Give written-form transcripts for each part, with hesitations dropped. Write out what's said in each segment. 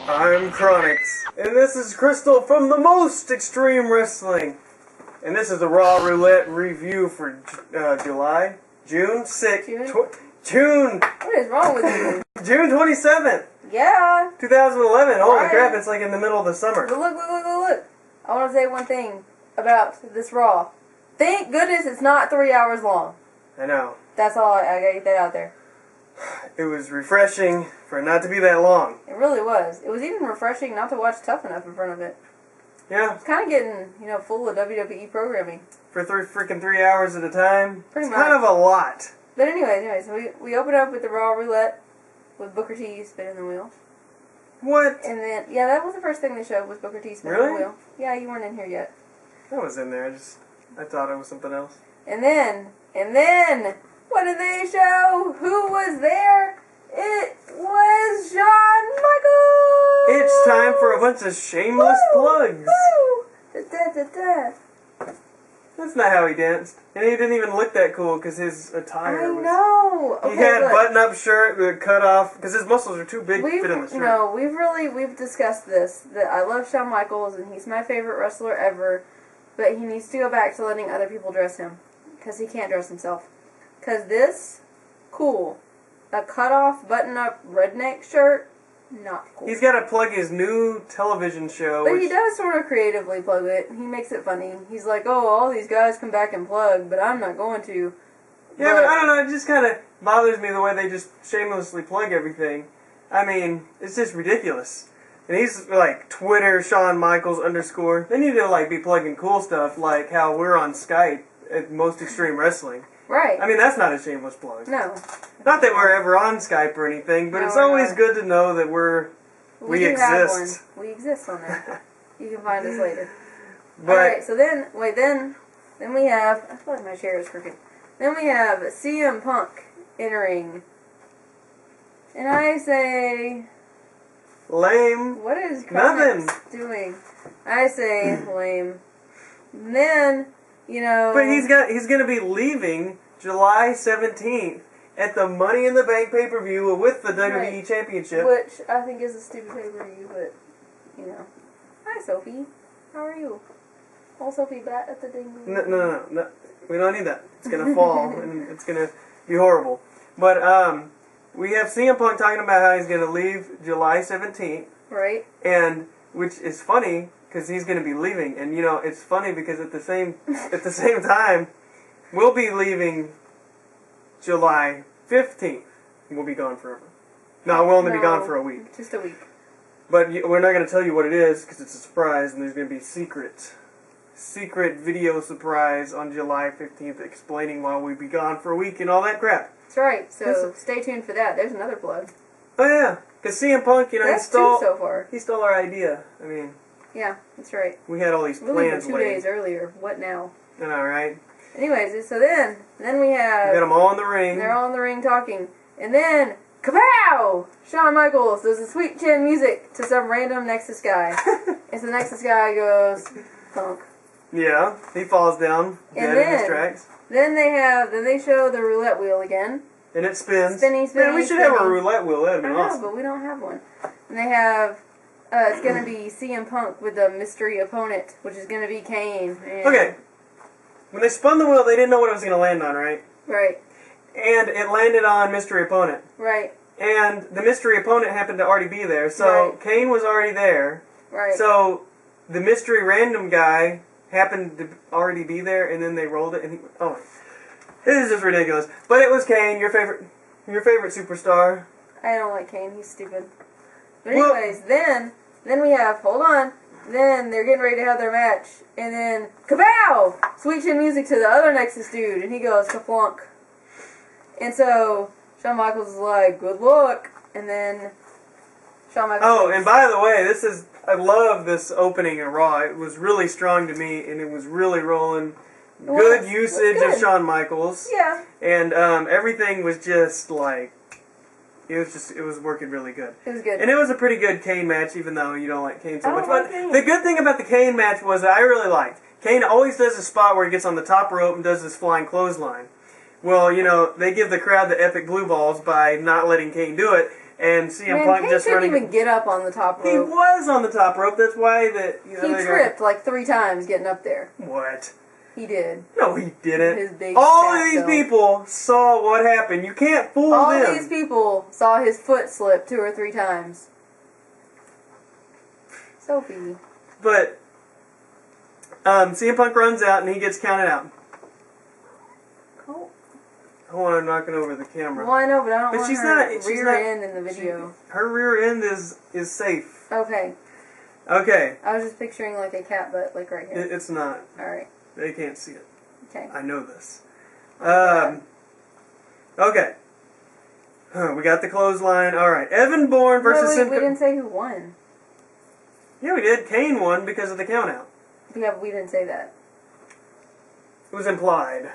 I'm Kronicz, and this is Kristol from the Most Extreme Wrestling. And this is the Raw Roulette review for June 6th. June. What is wrong with you? June 27th. Yeah. 2011. Holy Right. crap, it's like in the middle of the summer. But look. I want to say one thing about this Raw. Thank goodness it's not 3 hours long. I know. That's all. I gotta get that out there. It was refreshing for it not to be that long. It really was. It was even refreshing not to watch Tough Enough in front of it. Yeah. It's kind of getting, full of WWE programming. For freaking 3 hours at a time. Pretty it's much. kind of a lot. But anyways, we open up with the Raw Roulette with Booker T spinning the wheel. What? And then, yeah, that was the first thing they showed was Booker T spinning the wheel. Yeah, you weren't in here yet. I was in there. I thought it was something else. And then, what did they show? Who was there? It was Shawn Michaels! It's time for a bunch of shameless plugs. Woo! That's not how he danced. And he didn't even look that cool because his attire was... I know! He had a button-up shirt with cut off because his muscles are too big to fit in the shirt. No, we've discussed this. That I love Shawn Michaels and he's my favorite wrestler ever. But he needs to go back to letting other people dress him. Because he can't dress himself. Because this, cool. A cut-off, button-up redneck shirt, not cool. He's got to plug his new television show. But he does sort of creatively plug it. He makes it funny. He's like, oh, all these guys come back and plug, but I'm not going to. Yeah, but I don't know. It just kind of bothers me the way they just shamelessly plug everything. I mean, it's just ridiculous. And he's like Twitter Shawn Michaels _. They need to like be plugging cool stuff like how we're on Skype at Most Extreme Wrestling. Right. I mean, that's not a shameless plug. No. Not that we're ever on Skype or anything, but it's always good to know that we exist. Have one. We exist on there. You can find us later. But, alright, so then we have, I feel like my chair is crooked. Then we have CM Punk entering. And I say... Lame. What is Kronicz doing? I say lame. And then... But he's going to be leaving July 17th at the Money in the Bank pay-per-view with the WWE Championship. Which I think is a stupid pay-per-view, but, Hi, Sophie. How are you? Oh, Sophie, bat at the ding. No. We don't need that. It's going to fall, and it's going to be horrible. But we have CM Punk talking about how he's going to leave July 17th. Right. And, which is funny... because he's going to be leaving, and it's funny because at the same time, we'll be leaving July 15th. We'll be gone forever. No, we'll only be gone for a week. Just a week. But we're not going to tell you what it is because it's a surprise, and there's going to be secret video surprise on July 15th explaining why we'll be gone for a week and all that crap. That's right. So stay tuned for that. There's another plug. Oh yeah, because CM Punk, he stole our idea. I mean. Yeah, that's right. We had all these plans laid. 2 days earlier. What now? I know, right? Anyways, so then we have... We got them all in the ring. They're all in the ring talking. And then, kapow! Shawn Michaels does the sweet chin music to some random Nexus guy. And so the Nexus guy goes, thunk. Yeah, he falls down, dead in his tracks. Then they show the roulette wheel again. And it spins. Spinning. Man, we should have a roulette wheel. That'd be awesome. But we don't have one. And they have... it's going to be CM Punk with a mystery opponent, which is going to be Kane. Okay. When they spun the wheel, they didn't know what it was going to land on, right? Right. And it landed on mystery opponent. Right. And the mystery opponent happened to already be there, so Kane was already there. Right. So the mystery random guy happened to already be there, and then they rolled it, and this is just ridiculous. But it was Kane, your favorite superstar. I don't like Kane. He's stupid. But anyways, then we have, hold on, then they're getting ready to have their match, and then, kapow! Sweet chin music to the other Nexus dude, and he goes, kaplunk. And so, Shawn Michaels is like, good luck, and then Shawn Michaels... Oh, and by the way, I love this opening in Raw. It was really strong to me, and it was really rolling. Good usage of Shawn Michaels. Yeah. And everything was just like... It was working really good. It was good. And it was a pretty good Kane match, even though you don't like Kane so much. But the good thing about the Kane match was that I really liked. Kane always does a spot where he gets on the top rope and does this flying clothesline. Well, they give the crowd the epic blue balls by not letting Kane do it. and CM Man, Punk Kane just couldn't running. even get up on the top He rope. was on the top rope. That's why that He tripped like 3 times getting up there. What? He did. No, he didn't. His big All fat of these self. people saw what happened. You can't fool All them. these people saw his foot slip 2 or 3 times. Sophie. But CM Punk runs out and he gets counted out. Cool. Hold on, I'm knocking over the camera. Well, I know, but I don't But want she's her not- she's rear not- end in the video. Her rear end is safe. Okay. Okay. I was just picturing like a cat butt, like right here. It's not. Alright. They can't see it. Okay. I know this. Okay. We got the clothesline. Alright. Evan Bourne versus No, Sin we didn't say who won. Yeah, we did. Kane won because of the countout. Yeah, but we didn't say that. It was implied.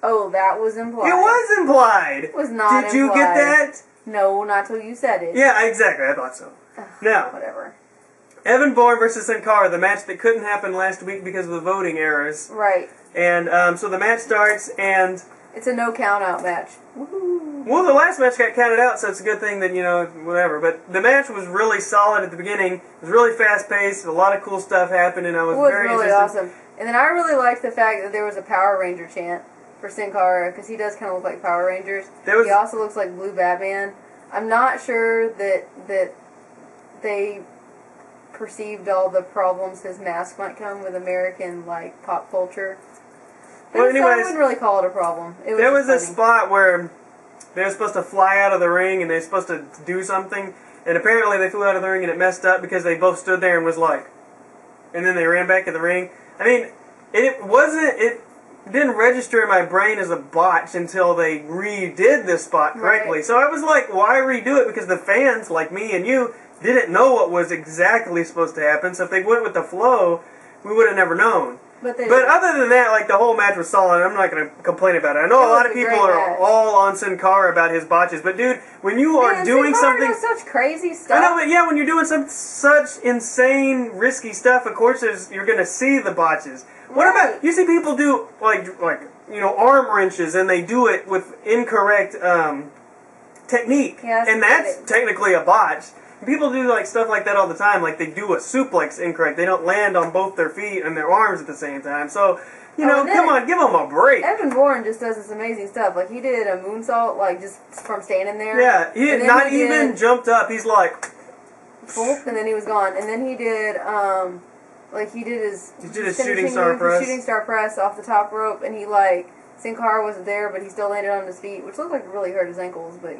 Oh, that was implied. It was implied! It was not Did you get that? No, not till you said it. Yeah, exactly. I thought so. Now, Whatever. Evan Bourne versus Sin Cara, the match that couldn't happen last week because of the voting errors. Right. And so the match starts, and It's a no count out match. Woohoo. well, the last match got counted out, so it's a good thing that, whatever. But the match was really solid at the beginning. It was really fast-paced. A lot of cool stuff happened, and I was, It was very really interested. awesome. And then I really liked the fact that there was a Power Ranger chant for Sin Cara, because he does kind of look like Power Rangers. He also looks like Blue Batman. I'm not sure that they perceived all the problems his mask might come with American, like, pop culture. Well, So I anyways, wouldn't really call it a problem. It was there was a just funny. spot where they were supposed to fly out of the ring, and they were supposed to do something, and apparently they flew out of the ring, and it messed up because they both stood there and was like, and then they ran back to the ring. I mean, it didn't register in my brain as a botch until they redid this spot correctly. Right. So I was like, why redo it? Because the fans, like me and you, didn't know what was exactly supposed to happen. So if they went with the flow, we would have never known. But other than that, like, the whole match was solid. I'm not going to complain about it. I know a lot of people are all on Sin Cara about his botches, but dude, when you are doing something, does such crazy stuff. I know, but yeah, when you're doing such insane, risky stuff, of course, you're going to see the botches. What about, you see people do, like arm wrenches, and they do it with incorrect technique, and that's technically a botch. People do like stuff like that all the time, like they do a suplex incorrect. They don't land on both their feet and their arms at the same time. So, come on, give them a break. Evan Bourne just does this amazing stuff. Like, he did a moonsault, like, just from standing there. Yeah, he did not even jumped up. He's like, boop, and then he was gone. And then he did, he did his shooting star press. Shooting star press off the top rope, and he, like, Sin Cara wasn't there, but he still landed on his feet, which looked like it really hurt his ankles, but,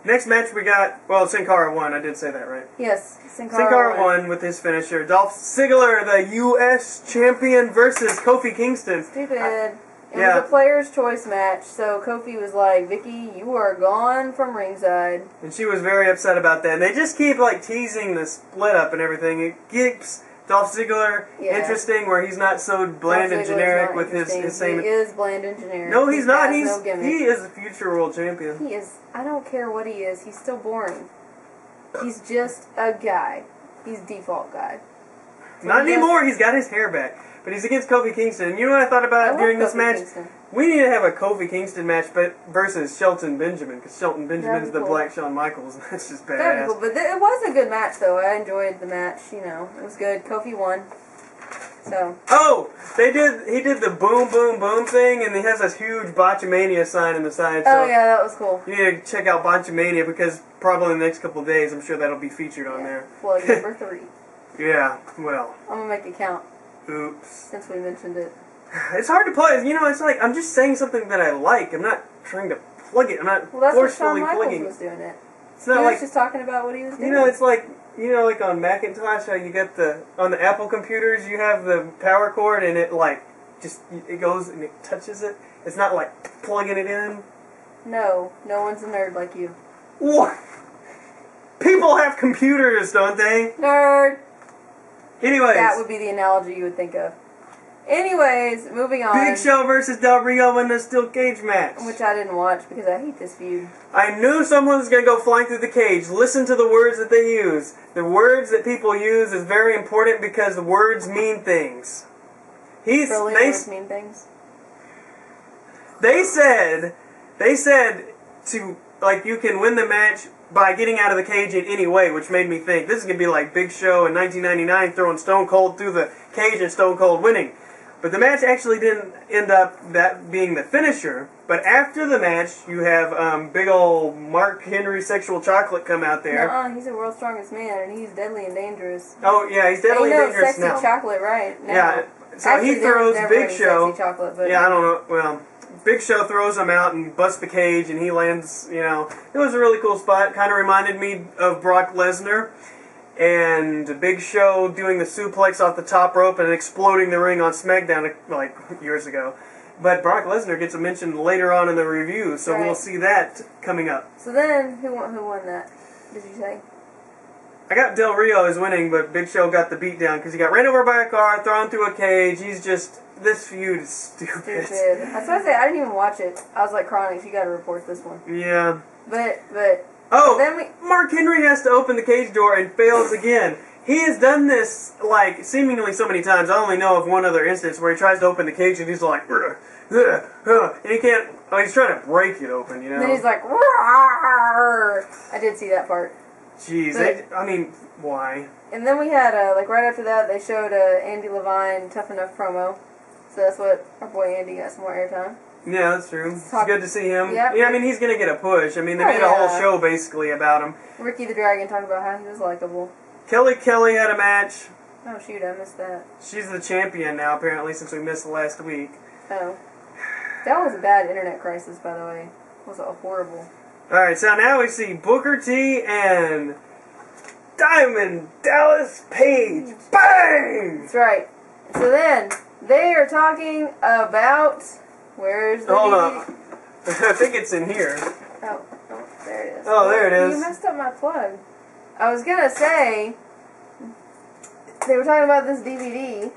Next match we got, Sin Cara won. I did say that, right? Yes, Sin Cara won with his finisher. Dolph Ziggler, the U.S. champion, versus Kofi Kingston. Stupid. It was a player's choice match, so Kofi was like, Vicky, you are gone from ringside. And she was very upset about that. And they just keep, teasing the split up and everything. It keeps Dolph Ziggler interesting, where he's not so bland and generic with his same... He is bland and generic. No, he's not. He is a future world champion. He is. I don't care what he is. He's still boring. He's just a guy. He's default guy. Not anymore. He's got his hair back. But he's against Kofi Kingston. And you know what I thought about during this match? We need to have a Kofi Kingston match versus Shelton Benjamin, because Shelton Benjamin's the Black Shawn Michaels. That's just badass. That'd be cool. But it was a good match, though. I enjoyed the match. It was good. Kofi won. So. Oh! He did the boom, boom, boom thing, and he has this huge Botchamania sign in the side. So yeah, that was cool. You need to check out Botchamania, because probably in the next couple of days, I'm sure that'll be featured on there. Plug number 3. Yeah, well. I'm gonna make it count. Oops. Since we mentioned it. It's hard to play. It's like, I'm just saying something that I like. I'm not trying to plug it. I'm not forcefully plugging it. Was doing it. It's not he was just talking about what he was doing. It's like, like on Macintosh, how you get on the Apple computers, you have the power cord, and it goes and it touches it. It's not like plugging it in. No one's a nerd like you. What? People have computers, don't they? Nerd. Anyways. That would be the analogy you would think of. Anyways, moving on. Big Show versus Del Rio in the steel cage match. Which I didn't watch because I hate this feud. I knew someone was going to go flying through the cage. Listen to the words that they use. The words that people use is very important because the words mean things. Words mean things? They said to, you can win the match by getting out of the cage in any way, which made me think this is going to be like Big Show in 1999 throwing Stone Cold through the cage and Stone Cold winning. But the match actually didn't end up that being the finisher. But after the match, you have big old Mark Henry Sexual Chocolate come out there. He's the world's strongest man, and he's deadly and dangerous. Oh, yeah, he's deadly and dangerous sexy now. Chocolate, right? Now. Yeah, so actually, he throws Big Show. Sexy chocolate, but yeah, I don't know. Well, Big Show throws him out and busts the cage, and he lands, you know. It was a really cool spot. Kind of reminded me of Brock Lesnar. And Big Show doing the suplex off the top rope and exploding the ring on SmackDown like years ago. But Brock Lesnar gets a mention later on in the review, so we'll see that coming up. So then, who won that, did you say? I got Del Rio as winning, but Big Show got the beatdown because he got ran over by a car, thrown through a cage. He's just... This feud is stupid. That's why I say I didn't even watch it. I was like, Kronicz, you gotta report this one. Yeah. But oh, then Mark Henry has to open the cage door and fails again. He has done this, like, seemingly so many times. I only know of one other instance where he tries to open the cage and he's like, and he can't, he's trying to break it open, you know? And then he's like, Rawr! I did see that part. Jeez, I mean, why? And then we had, like, right after that, they showed Andy Levine Tough Enough promo. So that's what our boy Andy got some more airtime. Yeah, that's true. It's good to see him. Yep. Yeah, I mean, he's going to get a push. I mean, they made a whole show basically about him. Ricky the Dragon talking about how he was likable. Kelly had a match. Oh, shoot, I missed that. She's the champion now, apparently, since we missed last week. Oh. That was a bad internet crisis, by the way. It was horrible. Alright, so now we see Booker T and Diamond Dallas Page. Bang! That's right. So then, they are talking about... Where's the Hold up. I think it's in here. Oh, there it is. Oh, there it is. You messed up my plug. I was gonna say, they were talking about this DVD,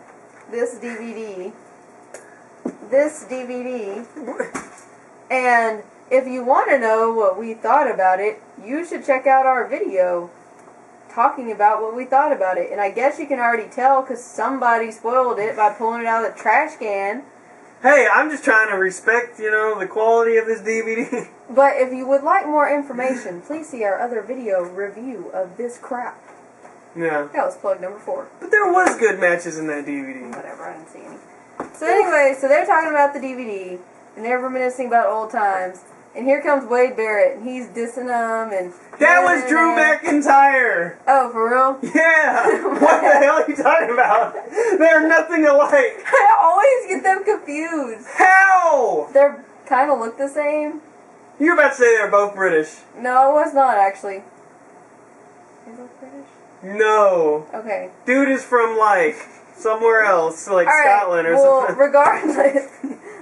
and if you want to know what we thought about it, you should check out our video talking about what we thought about it. And I guess you can already tell because somebody spoiled it by pulling it out of the trash can. Hey, I'm just trying to respect, you know, the quality of this DVD. But if you would like more information, please see our other video review of this crap. Yeah. That was plug number 4. But there was good matches in that DVD. Whatever, I didn't see any. So anyway, so they're talking about the DVD, and they're reminiscing about old times. And here comes Wade Barrett, and he's dissing them, and... That was Drew McIntyre! Oh, for real? Yeah! What the hell are you talking about? They're nothing alike! I always get them confused. How? They kind of look the same. You're about to say they're both British. No, it was not, actually. They both British? No. Okay. Dude is from, like, somewhere else, like Scotland or something. Well, regardless...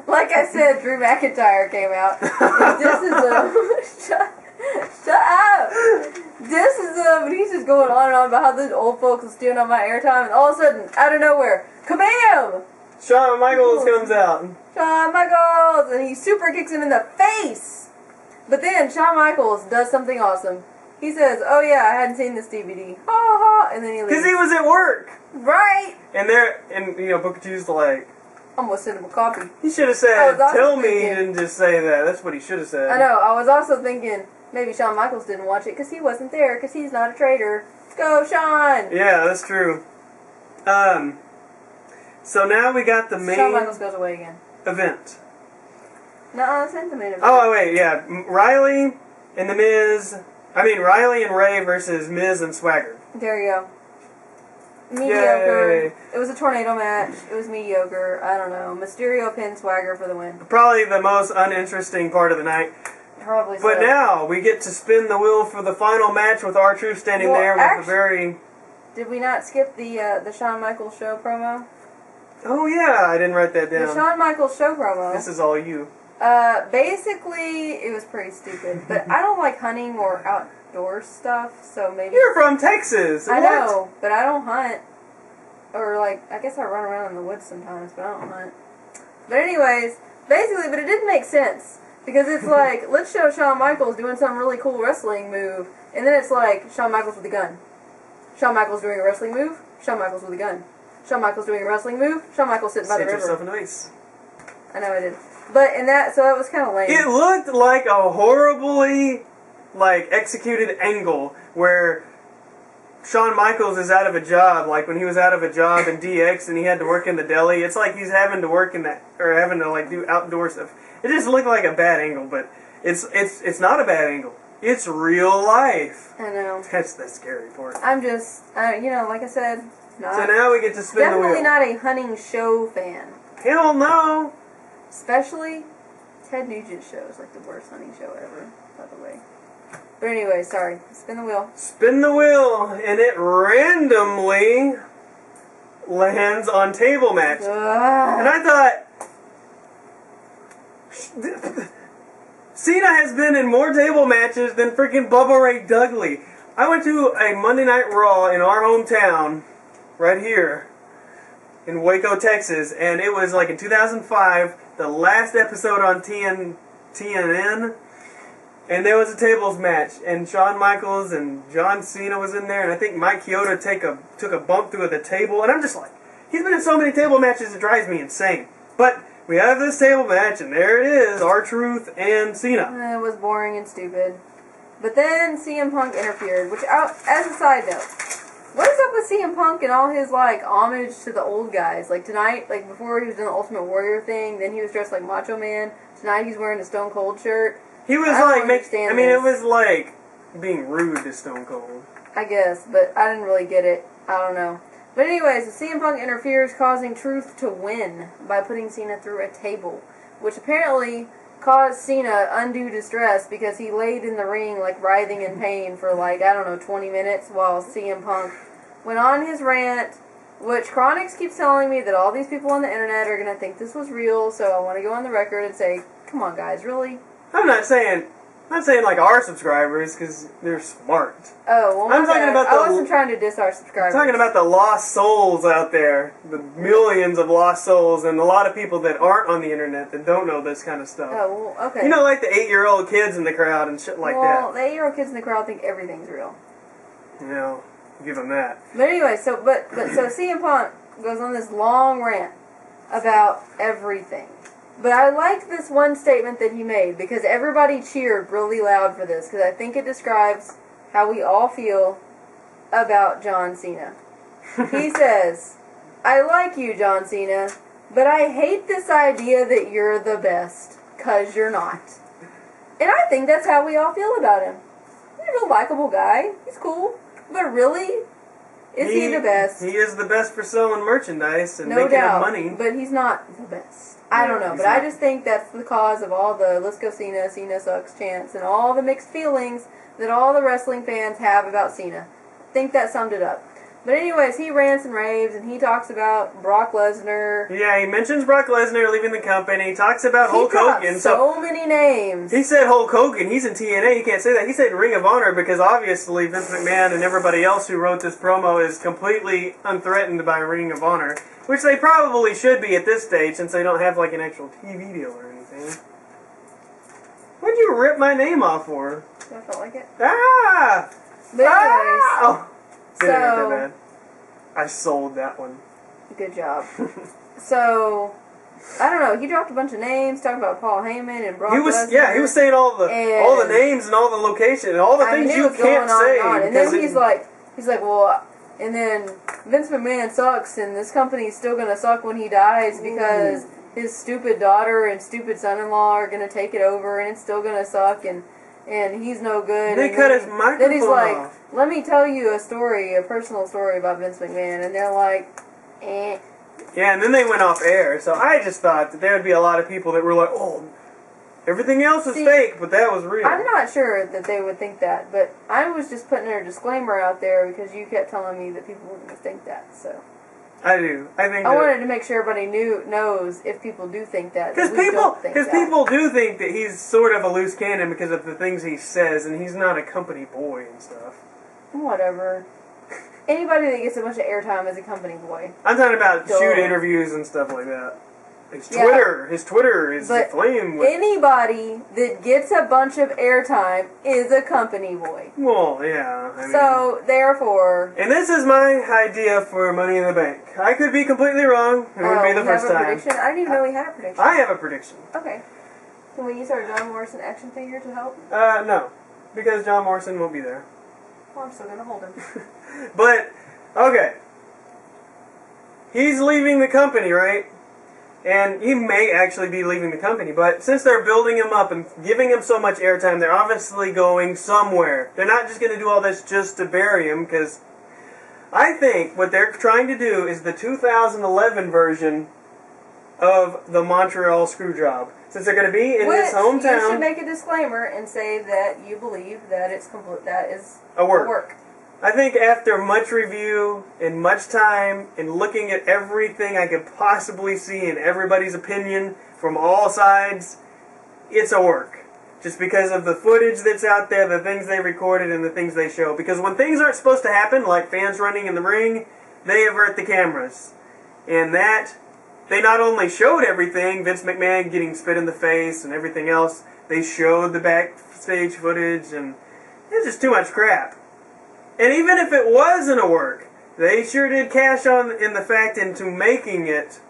Like I said, Drew McIntyre came out. This is a... Shut up! This is a... He's just going on and on about how these old folks are stealing on my airtime, and all of a sudden, out of nowhere, kabam! Shawn Michaels comes out. Shawn Michaels! And he super kicks him in the face! But then, Shawn Michaels does something awesome. He says, oh yeah, I hadn't seen this DVD. Ha ha! And then he leaves. Because he was at work! Right! And you know, Booker T's like... I'm gonna send him a copy. He should have said, tell me he didn't just say that. That's what he should have said. I know. I was also thinking maybe Shawn Michaels didn't watch it because he wasn't there because he's not a traitor. Go, Shawn! Yeah, that's true. So now we got the main... Shawn Michaels goes away again. Event. No, that's not the main event. Oh, wait, yeah. Riley and The Miz... Riley and Ray versus Miz and Swagger. There you go. Mediocre. Yay. It was a tornado match. It was mediocre. I don't know. Mysterio pinned Swagger for the win. Probably the most uninteresting part of the night. Probably so. But now we get to spin the wheel for the final match with R-Truth standing there with a very... Did we not skip the Shawn Michaels show promo? Oh yeah, I didn't write that down. The Shawn Michaels show promo. This is all you. Basically, it was pretty stupid. But I don't like hunting or outdoor stuff, so maybe... You're from Texas! I know, but I don't hunt. Or, like, I guess I run around in the woods sometimes, but I don't hunt. But anyways, basically, but it didn't make sense. Because it's like, let's show Shawn Michaels doing some really cool wrestling move, and then it's like, Shawn Michaels with a gun. Shawn Michaels doing a wrestling move, Shawn Michaels with a gun. Shawn Michaels doing a wrestling move, Shawn Michaels sitting by the river. Yourself in the face. I know I did. But in that, so it was kind of lame. It looked like a horribly like executed angle where Shawn Michaels is out of a job, like when he was out of a job in DX and he had to work in the deli. It's like he's having to work in that, or having to like do outdoor stuff. It just looked like a bad angle, but it's not a bad angle. It's real life. I know. That's the scary part. I'm just, you know, like I said, not. So now we get to spin the wheel. Definitely not a hunting show fan. Hell no. Especially Ted Nugent's show is like the worst hunting show ever, by the way. But anyway, sorry. Spin the wheel. Spin the wheel, and it randomly lands on table match. And I thought, Cena has been in more table matches than freaking Bubba Ray Dudley. I went to a Monday Night Raw in our hometown, right here, in Waco, Texas, and it was like in 2005, the last episode on TNN, and there was a tables match, and Shawn Michaels and John Cena was in there, and I think Mike Chioda took a bump through the table, and I'm just like, he's been in so many table matches, it drives me insane. But we have this table match, and there it is, R-Truth and Cena. It was boring and stupid. But then CM Punk interfered, which, as a side note, what is up with CM Punk and all his, like, homage to the old guys? Like, tonight, like, before he was doing the Ultimate Warrior thing, then he was dressed like Macho Man. Tonight he's wearing a Stone Cold shirt. He was it was like being rude to Stone Cold. I guess, but I didn't really get it. I don't know. But anyways, CM Punk interferes, causing Truth to win by putting Cena through a table, which apparently caused Cena undue distress because he laid in the ring like writhing in pain for like, I don't know, 20 minutes while CM Punk went on his rant, which Kronicz keeps telling me that all these people on the internet are going to think this was real, so I want to go on the record and say, come on guys, really? I'm not saying like our subscribers, because they're smart. Oh, well, I wasn't trying to diss our subscribers. I'm talking about the lost souls out there, the millions of lost souls, and a lot of people that aren't on the internet that don't know this kind of stuff. Oh, well, okay. You know, like the 8-year-old kids in the crowd and shit like that. Well, the 8-year-old kids in the crowd think everything's real. You know, give them that. But anyway, so CM Punk goes on this long rant about everything. But I like this one statement that he made because everybody cheered really loud for this because I think it describes how we all feel about John Cena. He says, I like you, John Cena, but I hate this idea that you're the best, 'cause you're not. And I think that's how we all feel about him. He's a real likable guy. He's cool. But really, is he the best? He is the best for selling merchandise and no making doubt, money. But he's not the best. I don't know, but I just think that's the cause of all the let's go Cena, Cena sucks chants, and all the mixed feelings that all the wrestling fans have about Cena. I think that summed it up. But anyways, he rants and raves, and he talks about Brock Lesnar. Yeah, he mentions Brock Lesnar leaving the company. He talks about Hulk Hogan. So many names. He said Hulk Hogan. He's in TNA. You can't say that. He said Ring of Honor because obviously Vince McMahon and everybody else who wrote this promo is completely unthreatened by Ring of Honor, which they probably should be at this stage since they don't have like an actual TV deal or anything. What'd you rip my name off for? I felt like it. Ah! But anyways. Ah! Oh. So, I sold that one. Good job. So, I don't know. He dropped a bunch of names, talking about Paul Heyman and Brock Lesnar. Yeah, he was saying all the names and all the locations and all the things you can't say. And then he's like, well, and then Vince McMahon sucks, and this company's still gonna suck when he dies because his stupid daughter and stupid son-in-law are gonna take it over, and it's still gonna suck, and he's no good. They cut his microphone Then he's like, off. let me tell you a personal story about Vince McMahon. And they're like, eh. Yeah, and then they went off air. So I just thought that there would be a lot of people that were like, oh, everything else is fake, but that was real. I'm not sure that they would think that, but I was just putting a disclaimer out there because you kept telling me that people wouldn't think that, so. I do. I wanted to make sure everybody knows if people do think that. Because people do think that he's sort of a loose cannon because of the things he says, and he's not a company boy and stuff. Whatever. Anybody that gets a bunch of airtime is a company boy. I'm talking about shoot interviews and stuff like that. His Twitter is aflame with... Anybody that gets a bunch of airtime is a company boy. Well, yeah. So, therefore... And this is my idea for Money in the Bank. I could be completely wrong. It wouldn't be the first time. Prediction? I didn't even know we had a prediction. I have a prediction. Okay. Can we use our John Morrison action figure to help? No. because John Morrison won't be there. Well, I'm still gonna hold him. But, okay. He's leaving the company, right? And he may actually be leaving the company, but since they're building him up and giving him so much airtime, they're obviously going somewhere. They're not just going to do all this just to bury him, because I think what they're trying to do is the 2011 version of the Montreal Screwjob. Since they're going to be in his hometown. You should make a disclaimer and say that you believe that it's that is a work. A work. I think after much review and much time and looking at everything I could possibly see and everybody's opinion from all sides, it's a work. Just because of the footage that's out there, the things they recorded, and the things they show. Because when things aren't supposed to happen, like fans running in the ring, they avert the cameras. And that, they not only showed everything, Vince McMahon getting spit in the face and everything else, they showed the backstage footage, and it's just too much crap. And even if it wasn't a work, they sure did cash on in the fact into making it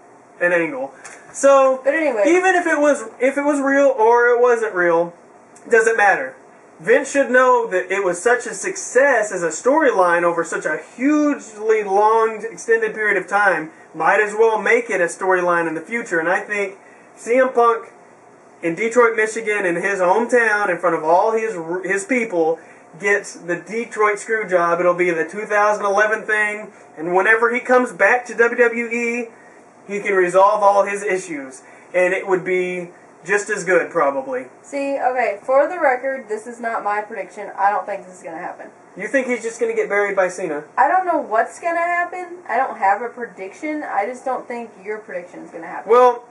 an angle. So, but anyway, even if it was real or it wasn't real, doesn't matter. Vince should know that it was such a success as a storyline over such a hugely long, extended period of time. Might as well make it a storyline in the future. And I think CM Punk in Detroit, Michigan, in his hometown, in front of all his people, gets the Detroit Screwjob. It'll be the 2011 thing, and whenever he comes back to WWE, he can resolve all his issues, and it would be just as good, probably. See, okay, for the record, this is not my prediction. I don't think this is going to happen. You think he's just going to get buried by Cena? I don't know what's going to happen. I don't have a prediction. I just don't think your prediction is going to happen. Well,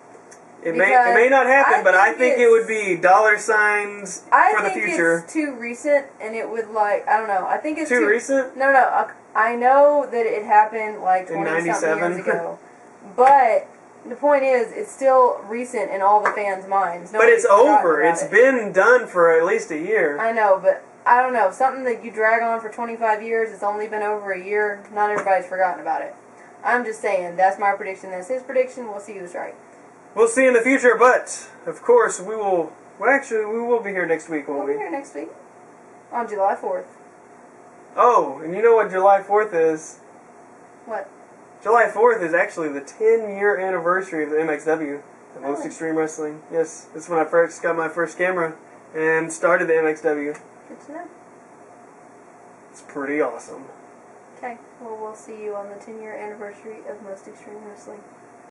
it may not happen, but I think it would be dollar signs for the future. I think it's too recent, and it would, like, I don't know. I think it's too recent? No. I know that it happened, like, 20-something years ago. But the point is, it's still recent in all the fans' minds. But it's over. It's been done for at least a year. I know, but I don't know. Something that you drag on for 25 years, it's only been over a year. Not everybody's forgotten about it. I'm just saying, that's my prediction. That's his prediction. We'll see who's right. We'll see in the future, but, of course, we will... Well, actually, we will be here next week, won't we? We'll be here next week. On July 4th. Oh, and you know what July 4th is? What? July 4th is actually the 10-year anniversary of the MXW, the Most Extreme Wrestling. Yes, that's when I first got my first camera and started the MXW. Good to know. It's pretty awesome. Okay, well, we'll see you on the 10-year anniversary of Most Extreme Wrestling.